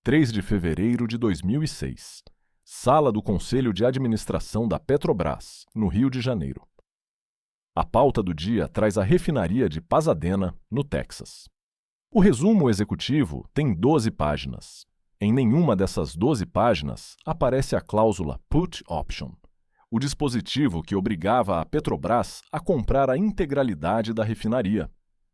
3 de fevereiro de 2006. Sala do Conselho de Administração da Petrobras, no Rio de Janeiro. A pauta do dia traz a refinaria de Pasadena, no Texas. O resumo executivo tem 12 páginas. Em nenhuma dessas 12 páginas aparece a cláusula Put Option, o dispositivo que obrigava a Petrobras a comprar a integralidade da refinaria,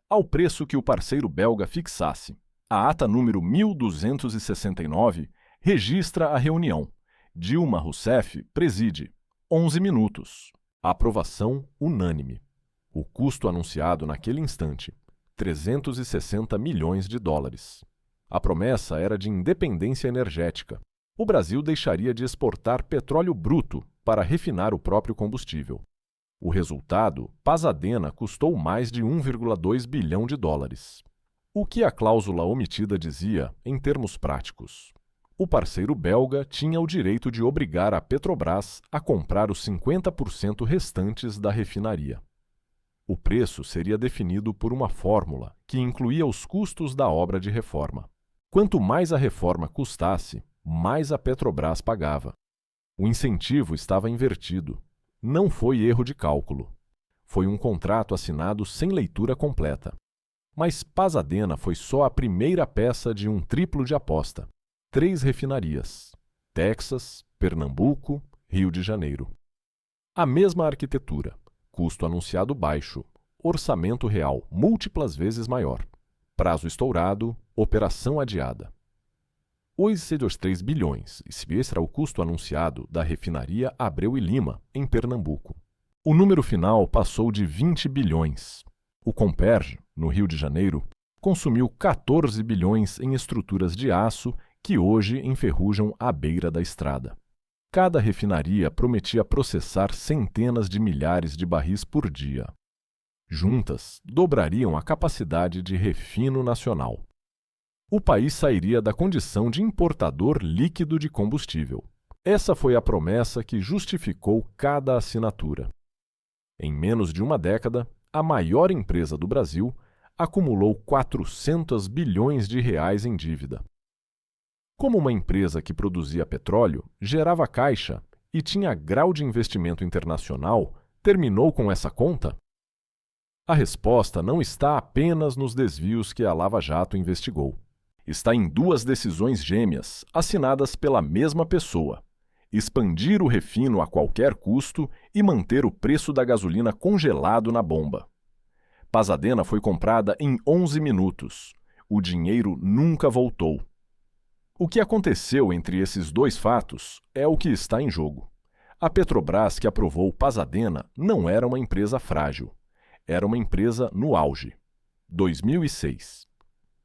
ao preço que o parceiro belga fixasse. A ata número 1269 registra a reunião. Dilma Rousseff preside. 11 minutos. Aprovação unânime. O custo anunciado naquele instante, 360 milhões de dólares. A promessa era de independência energética. O Brasil deixaria de exportar petróleo bruto para refinar o próprio combustível. O resultado, Pasadena custou mais de 1,2 bilhão de dólares. O que a cláusula omitida dizia, em termos práticos? O parceiro belga tinha o direito de obrigar a Petrobras a comprar os 50% restantes da refinaria. O preço seria definido por uma fórmula que incluía os custos da obra de reforma. Quanto mais a reforma custasse, mais a Petrobras pagava. O incentivo estava invertido. Não foi erro de cálculo. Foi um contrato assinado sem leitura completa. Mas Pasadena foi só a primeira peça de um triplo de aposta. 3 refinarias: Texas, Pernambuco, Rio de Janeiro. A mesma arquitetura, custo anunciado baixo, orçamento real múltiplas vezes maior, prazo estourado, operação adiada. 8,3 bilhões, esse era o custo anunciado da refinaria Abreu e Lima, em Pernambuco. O número final passou de 20 bilhões. O Comperj, no Rio de Janeiro, consumiu 14 bilhões em estruturas de aço que hoje enferrujam à beira da estrada. Cada refinaria prometia processar centenas de milhares de barris por dia. Juntas, dobrariam a capacidade de refino nacional. O país sairia da condição de importador líquido de combustível. Essa foi a promessa que justificou cada assinatura. Em menos de uma década, a maior empresa do Brasil acumulou 400 bilhões de reais em dívida. Como uma empresa que produzia petróleo, gerava caixa e tinha grau de investimento internacional, terminou com essa conta? A resposta não está apenas nos desvios que a Lava Jato investigou. Está em 2 decisões gêmeas, assinadas pela mesma pessoa: expandir o refino a qualquer custo e manter o preço da gasolina congelado na bomba. Pasadena foi comprada em 11 minutos. O dinheiro nunca voltou. O que aconteceu entre esses 2 fatos é o que está em jogo. A Petrobras que aprovou Pasadena não era uma empresa frágil. Era uma empresa no auge. 2006.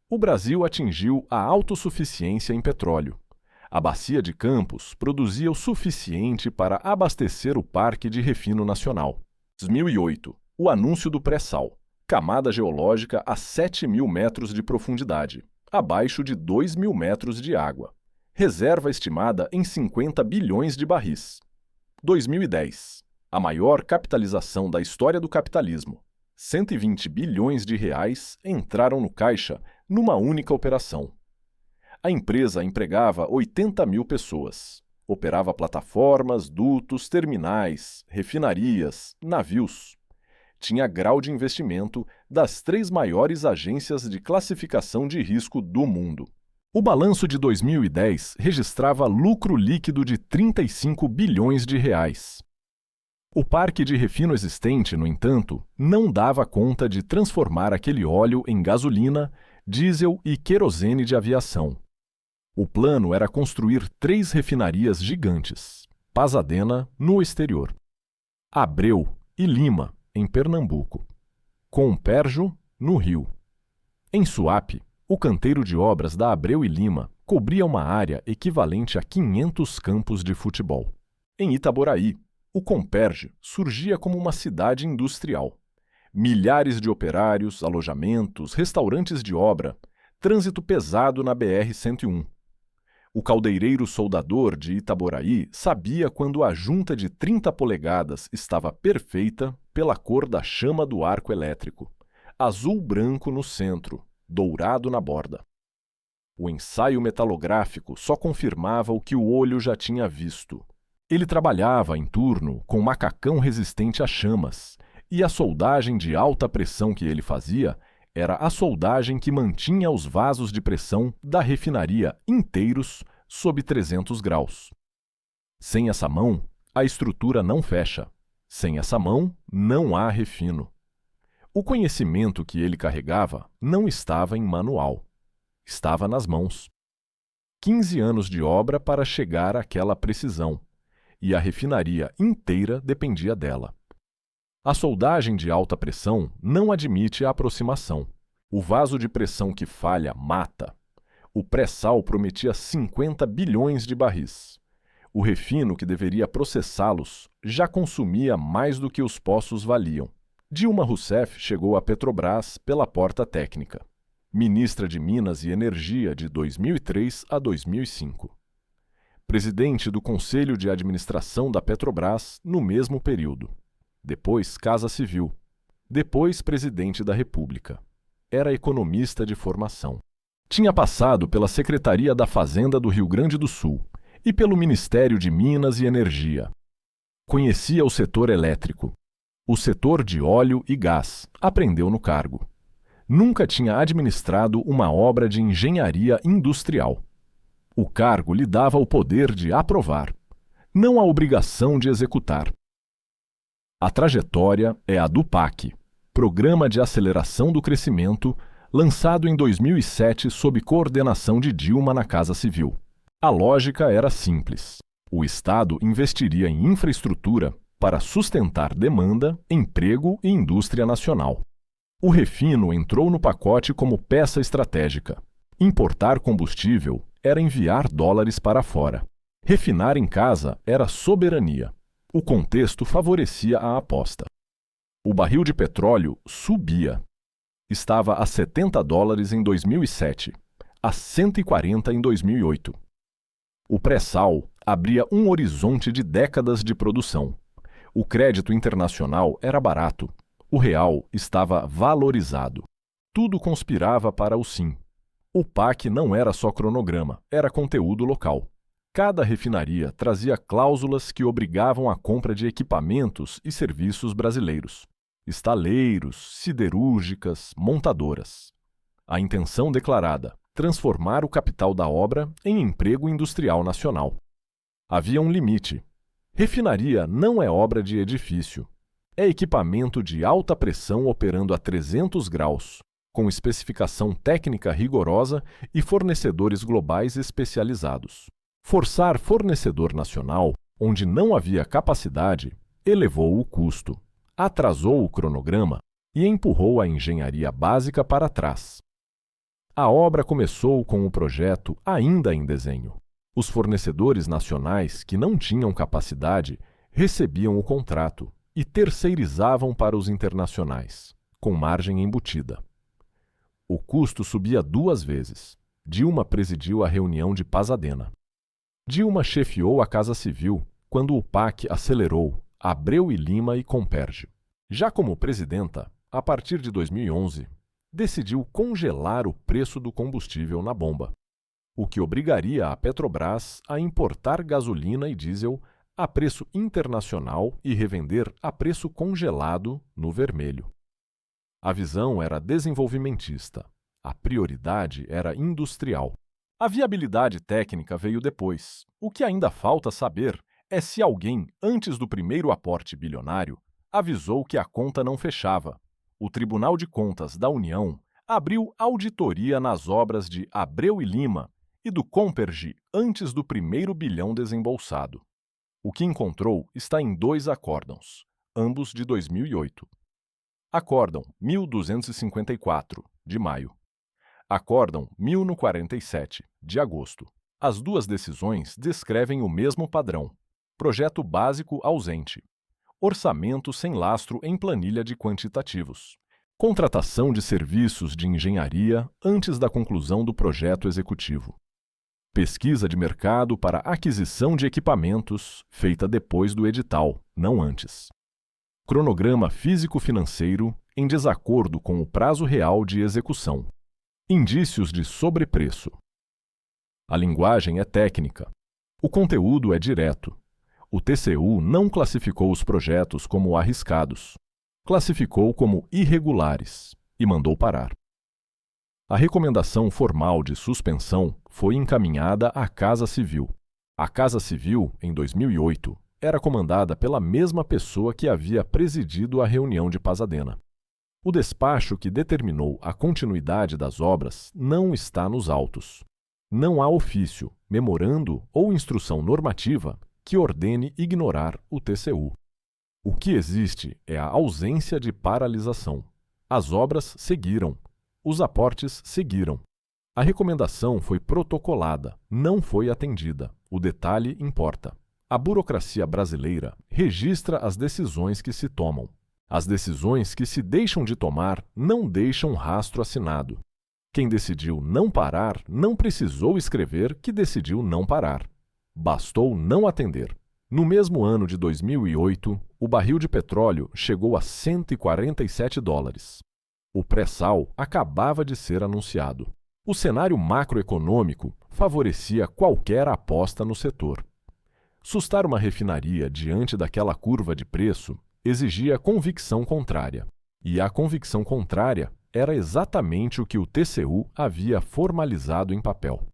O Brasil atingiu a autossuficiência em petróleo. A Bacia de Campos produzia o suficiente para abastecer o Parque de Refino Nacional. 2008. O anúncio do pré-sal. Camada geológica a 7.000 metros de profundidade, abaixo de 2.000 metros de água. Reserva estimada em 50 bilhões de barris. 2010. A maior capitalização da história do capitalismo. 120 bilhões de reais entraram no caixa numa única operação. A empresa empregava 80 mil pessoas. Operava plataformas, dutos, terminais, refinarias, navios. Tinha grau de investimento das 3 maiores agências de classificação de risco do mundo. O balanço de 2010 registrava lucro líquido de 35 bilhões de reais. O parque de refino existente, no entanto, não dava conta de transformar aquele óleo em gasolina, diesel e querosene de aviação. O plano era construir 3 refinarias gigantes: Pasadena, no exterior, Abreu e Lima, em Pernambuco, Comperj, no Rio. Em Suape, o canteiro de obras da Abreu e Lima cobria uma área equivalente a 500 campos de futebol. Em Itaboraí, o Comperj surgia como uma cidade industrial. Milhares de operários, alojamentos, restaurantes de obra, trânsito pesado na BR-101. O caldeireiro soldador de Itaboraí sabia quando a junta de 30 polegadas estava perfeita pela cor da chama do arco elétrico: azul-branco no centro, dourado na borda. O ensaio metalográfico só confirmava o que o olho já tinha visto. Ele trabalhava em turno com macacão resistente a chamas, e a soldagem de alta pressão que ele fazia era a soldagem que mantinha os vasos de pressão da refinaria inteiros sob 300 graus. Sem essa mão, a estrutura não fecha. Sem essa mão, não há refino. O conhecimento que ele carregava não estava em manual. Estava nas mãos. 15 anos de obra para chegar àquela precisão, e a refinaria inteira dependia dela. A soldagem de alta pressão não admite a aproximação. O vaso de pressão que falha mata. O pré-sal prometia 50 bilhões de barris. O refino que deveria processá-los já consumia mais do que os poços valiam. Dilma Rousseff chegou à Petrobras pela porta técnica. Ministra de Minas e Energia de 2003 a 2005. Presidente do Conselho de Administração da Petrobras no mesmo período. Depois Casa Civil. Depois Presidente da República. Era economista de formação. Tinha passado pela Secretaria da Fazenda do Rio Grande do Sul e pelo Ministério de Minas e Energia. Conhecia o setor elétrico. O setor de óleo e gás, aprendeu no cargo. Nunca tinha administrado uma obra de engenharia industrial. O cargo lhe dava o poder de aprovar, não a obrigação de executar. A trajetória é a do PAC, Programa de Aceleração do Crescimento, lançado em 2007 sob coordenação de Dilma na Casa Civil. A lógica era simples. O Estado investiria em infraestrutura para sustentar demanda, emprego e indústria nacional. O refino entrou no pacote como peça estratégica. Importar combustível era enviar dólares para fora. Refinar em casa era soberania. O contexto favorecia a aposta. O barril de petróleo subia. Estava a $70 em 2007, a 140 em 2008. O pré-sal abria um horizonte de décadas de produção. O crédito internacional era barato. O real estava valorizado. Tudo conspirava para o sim. O PAC não era só cronograma, era conteúdo local. Cada refinaria trazia cláusulas que obrigavam a compra de equipamentos e serviços brasileiros. Estaleiros, siderúrgicas, montadoras. A intenção declarada: transformar o capital da obra em emprego industrial nacional. Havia um limite. Refinaria não é obra de edifício. É equipamento de alta pressão operando a 300 graus, com especificação técnica rigorosa e fornecedores globais especializados. Forçar fornecedor nacional, onde não havia capacidade, elevou o custo, atrasou o cronograma e empurrou a engenharia básica para trás. A obra começou com o projeto ainda em desenho. Os fornecedores nacionais que não tinham capacidade recebiam o contrato e terceirizavam para os internacionais, com margem embutida. O custo subia 2 vezes. Dilma presidiu a reunião de Pasadena. Dilma chefiou a Casa Civil quando o PAC acelerou Abreu e Lima e Comperj. Já como presidenta, a partir de 2011, decidiu congelar o preço do combustível na bomba, o que obrigaria a Petrobras a importar gasolina e diesel a preço internacional e revender a preço congelado no vermelho. A visão era desenvolvimentista, a prioridade era industrial. A viabilidade técnica veio depois. O que ainda falta saber é se alguém, antes do primeiro aporte bilionário, avisou que a conta não fechava. O Tribunal de Contas da União abriu auditoria nas obras de Abreu e Lima e do Comperj antes do primeiro bilhão desembolsado. O que encontrou está em 2 acórdãos, ambos de 2008. Acórdão 1254, de maio. Acórdão 1047, de agosto. As 2 decisões descrevem o mesmo padrão. Projeto básico ausente. Orçamento sem lastro em planilha de quantitativos. Contratação de serviços de engenharia antes da conclusão do projeto executivo. Pesquisa de mercado para aquisição de equipamentos feita depois do edital, não antes. Cronograma físico-financeiro em desacordo com o prazo real de execução. Indícios de sobrepreço. A linguagem é técnica. O conteúdo é direto. O TCU não classificou os projetos como arriscados. Classificou como irregulares e mandou parar. A recomendação formal de suspensão foi encaminhada à Casa Civil. A Casa Civil, em 2008, era comandada pela mesma pessoa que havia presidido a reunião de Pasadena. O despacho que determinou a continuidade das obras não está nos autos. Não há ofício, memorando ou instrução normativa que ordene ignorar o TCU. O que existe é a ausência de paralisação. As obras seguiram. Os aportes seguiram. A recomendação foi protocolada, não foi atendida. O detalhe importa. A burocracia brasileira registra as decisões que se tomam. As decisões que se deixam de tomar não deixam rastro assinado. Quem decidiu não parar não precisou escrever que decidiu não parar. Bastou não atender. No mesmo ano de 2008, o barril de petróleo chegou a $147. O pré-sal acabava de ser anunciado. O cenário macroeconômico favorecia qualquer aposta no setor. Sustar uma refinaria diante daquela curva de preço exigia convicção contrária. E a convicção contrária era exatamente o que o TCU havia formalizado em papel.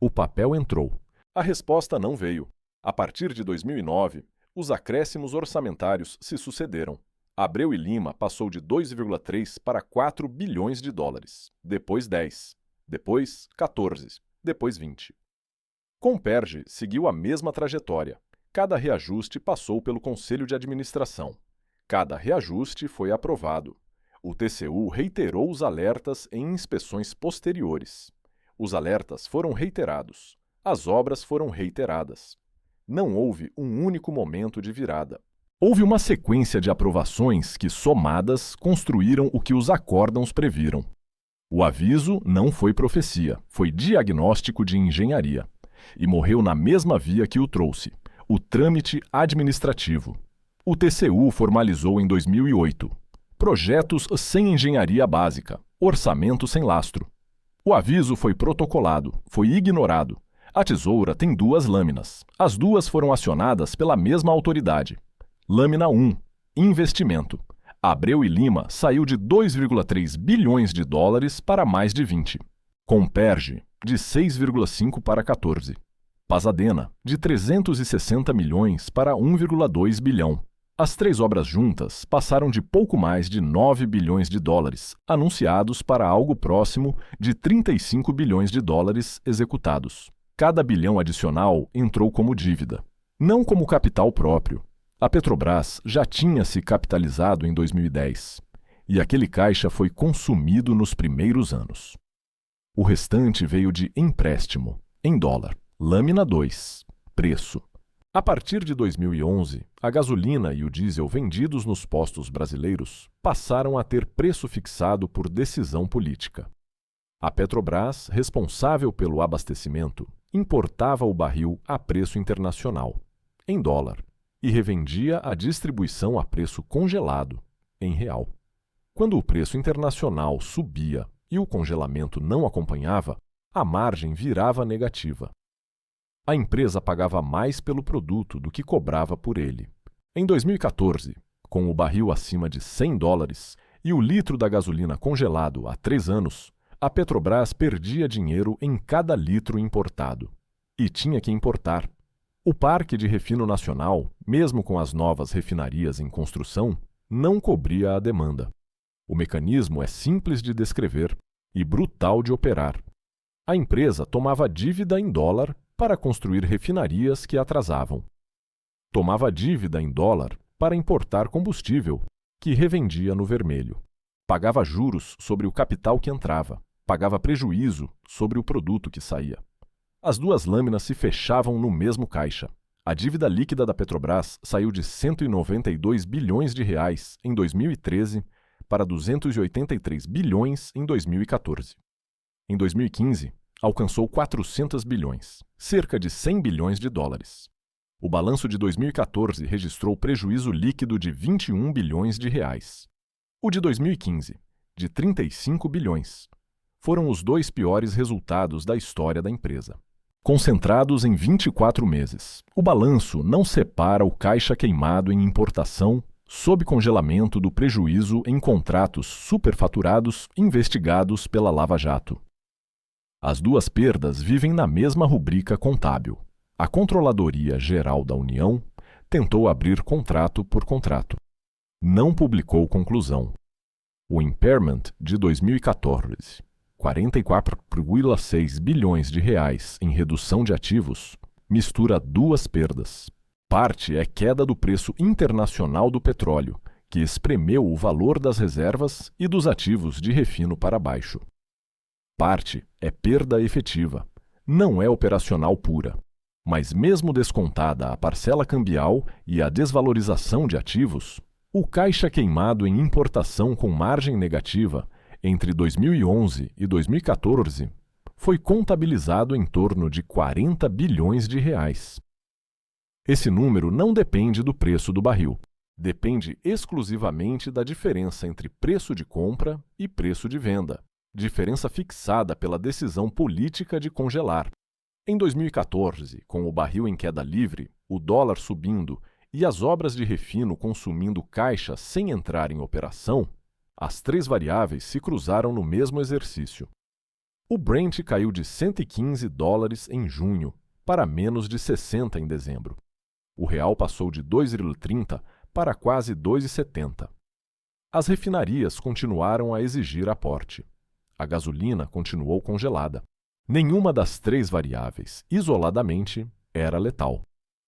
O papel entrou. A resposta não veio. A partir de 2009, os acréscimos orçamentários se sucederam. Abreu e Lima passou de 2,3 para 4 bilhões de dólares, depois 10, depois 14, depois 20. Comperge seguiu a mesma trajetória. Cada reajuste passou pelo Conselho de Administração. Cada reajuste foi aprovado. O TCU reiterou os alertas em inspeções posteriores. Os alertas foram reiterados. As obras foram reiteradas. Não houve um único momento de virada. Houve uma sequência de aprovações que, somadas, construíram o que os acórdãos previram. O aviso não foi profecia, foi diagnóstico de engenharia. E morreu na mesma via que o trouxe, o trâmite administrativo. O TCU formalizou em 2008. Projetos sem engenharia básica, orçamento sem lastro. O aviso foi protocolado, foi ignorado. A tesoura tem 2 lâminas. As 2 foram acionadas pela mesma autoridade. Lâmina 1. Investimento. Abreu e Lima saiu de 2,3 bilhões de dólares para mais de 20. Comperge, de 6,5 para 14. Pasadena, de 360 milhões para 1,2 bilhão. As 3 obras juntas passaram de pouco mais de 9 bilhões de dólares, anunciados para algo próximo de 35 bilhões de dólares executados. Cada bilhão adicional entrou como dívida, não como capital próprio. A Petrobras já tinha se capitalizado em 2010, e aquele caixa foi consumido nos primeiros anos. O restante veio de empréstimo, em dólar. Lâmina 2. Preço. A partir de 2011, a gasolina e o diesel vendidos nos postos brasileiros passaram a ter preço fixado por decisão política. A Petrobras, responsável pelo abastecimento, importava o barril a preço internacional, em dólar, e revendia a distribuição a preço congelado, em real. Quando o preço internacional subia e o congelamento não acompanhava, a margem virava negativa. A empresa pagava mais pelo produto do que cobrava por ele. Em 2014, com o barril acima de $100 e o litro da gasolina congelado há 3 anos, a Petrobras perdia dinheiro em cada litro importado. E tinha que importar. O parque de refino nacional, mesmo com as novas refinarias em construção, não cobria a demanda. O mecanismo é simples de descrever e brutal de operar. A empresa tomava dívida em dólar para construir refinarias que atrasavam. Tomava dívida em dólar para importar combustível, que revendia no vermelho. Pagava juros sobre o capital que entrava. Pagava prejuízo sobre o produto que saía. As 2 lâminas se fechavam no mesmo caixa. A dívida líquida da Petrobras saiu de 192 bilhões de reais em 2013 para 283 bilhões em 2014. Em 2015, alcançou 400 bilhões, cerca de 100 bilhões de dólares. O balanço de 2014 registrou prejuízo líquido de 21 bilhões de reais. O de 2015, de 35 bilhões. Foram os 2 piores resultados da história da empresa. Concentrados em 24 meses. O balanço não separa o caixa queimado em importação sob congelamento do prejuízo em contratos superfaturados investigados pela Lava Jato. As duas perdas vivem na mesma rubrica contábil. A Controladoria Geral da União tentou abrir contrato por contrato. Não publicou conclusão. O impairment de 2014, 44,6 bilhões de reais em redução de ativos, mistura duas perdas. Parte é queda do preço internacional do petróleo, que espremeu o valor das reservas e dos ativos de refino para baixo. Parte é perda efetiva, não é operacional pura. Mas mesmo descontada a parcela cambial e a desvalorização de ativos, o caixa queimado em importação com margem negativa entre 2011 e 2014 foi contabilizado em torno de 40 bilhões de reais. Esse número não depende do preço do barril. Depende exclusivamente da diferença entre preço de compra e preço de venda, diferença fixada pela decisão política de congelar. Em 2014, com o barril em queda livre, o dólar subindo e as obras de refino consumindo caixa sem entrar em operação, as três variáveis se cruzaram no mesmo exercício. O Brent caiu de $115 em junho para menos de 60 em dezembro. O real passou de 2,30 para quase 2,70. As refinarias continuaram a exigir aporte. A gasolina continuou congelada. Nenhuma das três variáveis, isoladamente, era letal.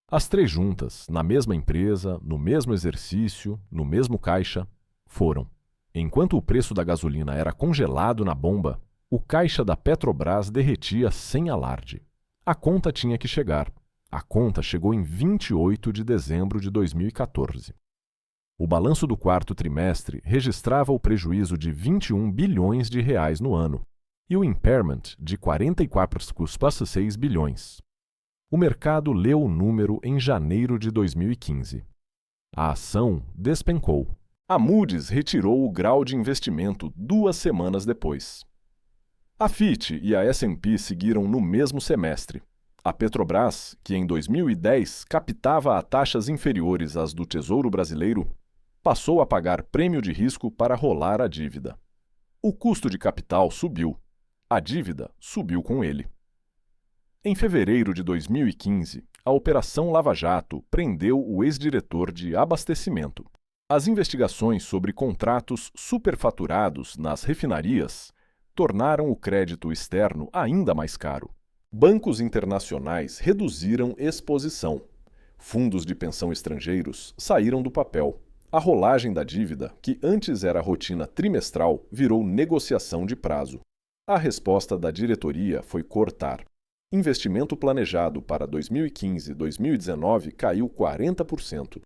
As três juntas, na mesma empresa, no mesmo exercício, no mesmo caixa, foram. Enquanto o preço da gasolina era congelado na bomba, o caixa da Petrobras derretia sem alarde. A conta tinha que chegar. A conta chegou em 28 de dezembro de 2014. O balanço do quarto trimestre registrava o prejuízo de 21 bilhões de reais no ano e o impairment de 44,6 bilhões. O mercado leu o número em janeiro de 2015. A ação despencou. A Moody's retirou o grau de investimento 2 semanas depois. A Fitch e a S&P seguiram no mesmo semestre. A Petrobras, que em 2010 captava a taxas inferiores às do Tesouro Brasileiro, passou a pagar prêmio de risco para rolar a dívida. O custo de capital subiu. A dívida subiu com ele. Em fevereiro de 2015, a Operação Lava Jato prendeu o ex-diretor de abastecimento. As investigações sobre contratos superfaturados nas refinarias tornaram o crédito externo ainda mais caro. Bancos internacionais reduziram exposição. Fundos de pensão estrangeiros saíram do papel. A rolagem da dívida, que antes era rotina trimestral, virou negociação de prazo. A resposta da diretoria foi cortar. Investimento planejado para 2015 e 2019 caiu 40%.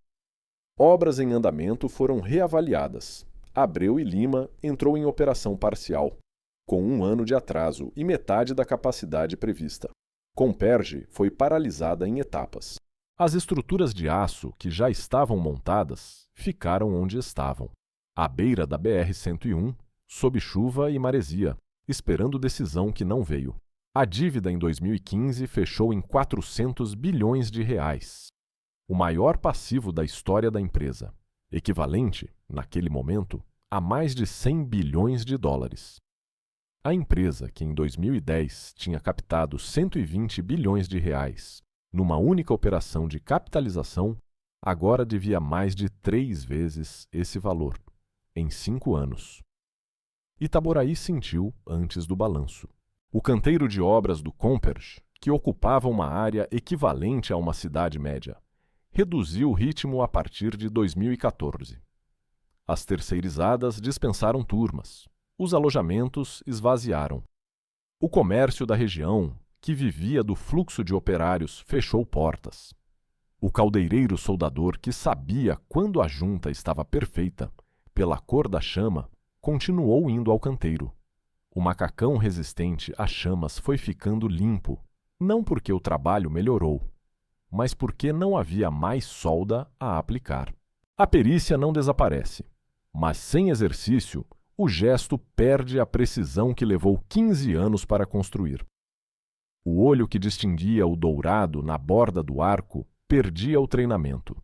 Obras em andamento foram reavaliadas. Abreu e Lima entrou em operação parcial, com 1 ano de atraso e metade da capacidade prevista. Comperge foi paralisada em etapas. As estruturas de aço que já estavam montadas ficaram onde estavam, à beira da BR-101, sob chuva e maresia, esperando decisão que não veio. A dívida em 2015 fechou em 400 bilhões de reais, o maior passivo da história da empresa, equivalente, naquele momento, a mais de 100 bilhões de dólares. A empresa, que em 2010 tinha captado 120 bilhões de reais numa única operação de capitalização, agora devia mais de 3 vezes esse valor, em 5 anos. Itaboraí sentiu antes do balanço. O canteiro de obras do Comperge, que ocupava uma área equivalente a uma cidade média, reduziu o ritmo a partir de 2014. As terceirizadas dispensaram turmas. Os alojamentos esvaziaram. O comércio da região, que vivia do fluxo de operários, fechou portas. O caldeireiro soldador, que sabia quando a junta estava perfeita, pela cor da chama, continuou indo ao canteiro. O macacão resistente às chamas foi ficando limpo, não porque o trabalho melhorou, mas porque não havia mais solda a aplicar. A perícia não desaparece, mas sem exercício, o gesto perde a precisão que levou 15 anos para construir. O olho que distinguia o dourado na borda do arco perdia o treinamento.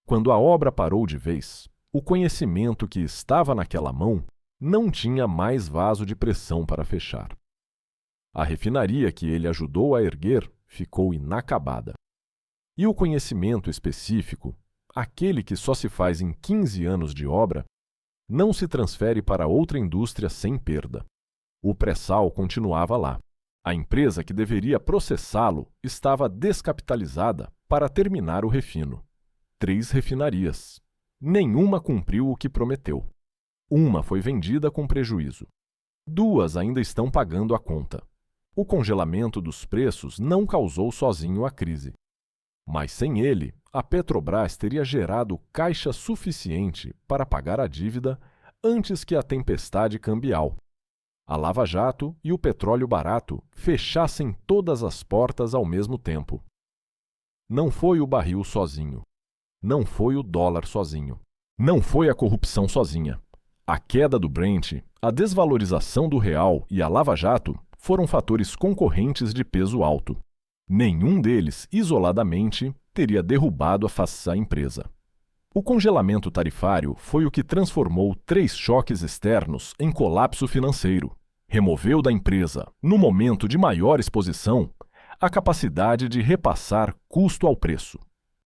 Quando a obra parou de vez, o conhecimento que estava naquela mão não tinha mais vaso de pressão para fechar. A refinaria que ele ajudou a erguer ficou inacabada. E o conhecimento específico, aquele que só se faz em 15 anos de obra, não se transfere para outra indústria sem perda. O pré-sal continuava lá. A empresa que deveria processá-lo estava descapitalizada para terminar o refino. 3 refinarias. Nenhuma cumpriu o que prometeu. Uma foi vendida com prejuízo. 2 ainda estão pagando a conta. O congelamento dos preços não causou sozinho a crise. Mas sem ele, a Petrobras teria gerado caixa suficiente para pagar a dívida antes que a tempestade cambial, a Lava Jato e o petróleo barato fechassem todas as portas ao mesmo tempo. Não foi o barril sozinho. Não foi o dólar sozinho. Não foi a corrupção sozinha. A queda do Brent, a desvalorização do real e a Lava Jato foram fatores concorrentes de peso alto. Nenhum deles, isoladamente, teria derrubado a empresa. O congelamento tarifário foi o que transformou 3 choques externos em colapso financeiro. Removeu da empresa, no momento de maior exposição, a capacidade de repassar custo ao preço.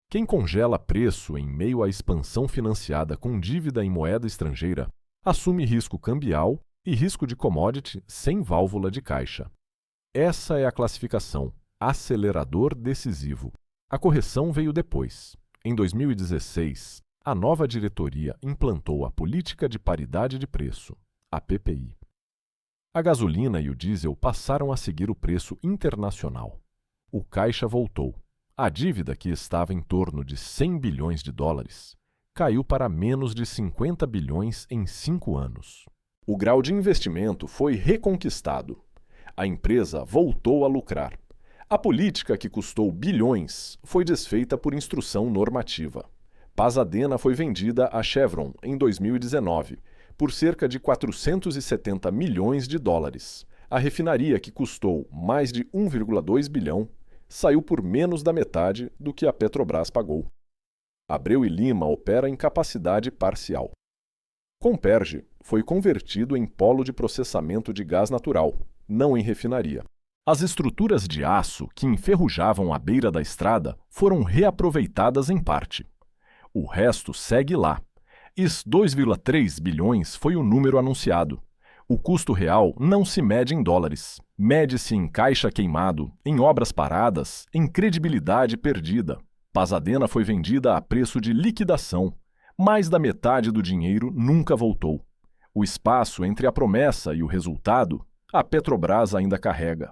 Quem congela preço em meio à expansão financiada com dívida em moeda estrangeira assume risco cambial e risco de commodity sem válvula de caixa. Essa é a classificação, acelerador decisivo. A correção veio depois. Em 2016, a nova diretoria implantou a Política de Paridade de Preço, a PPI. A gasolina e o diesel passaram a seguir o preço internacional. O caixa voltou. A dívida, que estava em torno de 100 bilhões de dólares, caiu para menos de 50 bilhões em 5 anos. O grau de investimento foi reconquistado. A empresa voltou a lucrar. A política que custou bilhões foi desfeita por instrução normativa. Pasadena foi vendida à Chevron em 2019, por cerca de 470 milhões de dólares. A refinaria, que custou mais de 1,2 bilhão, saiu por menos da metade do que a Petrobras pagou. Abreu e Lima opera em capacidade parcial. Comperge foi convertido em polo de processamento de gás natural, não em refinaria. As estruturas de aço que enferrujavam a beira da estrada foram reaproveitadas em parte. O resto segue lá. E 2,3 bilhões foi o número anunciado. O custo real não se mede em dólares. Mede-se em caixa queimado, em obras paradas, em credibilidade perdida. Pasadena foi vendida a preço de liquidação. Mais da metade do dinheiro nunca voltou. O espaço entre a promessa e o resultado, a Petrobras ainda carrega.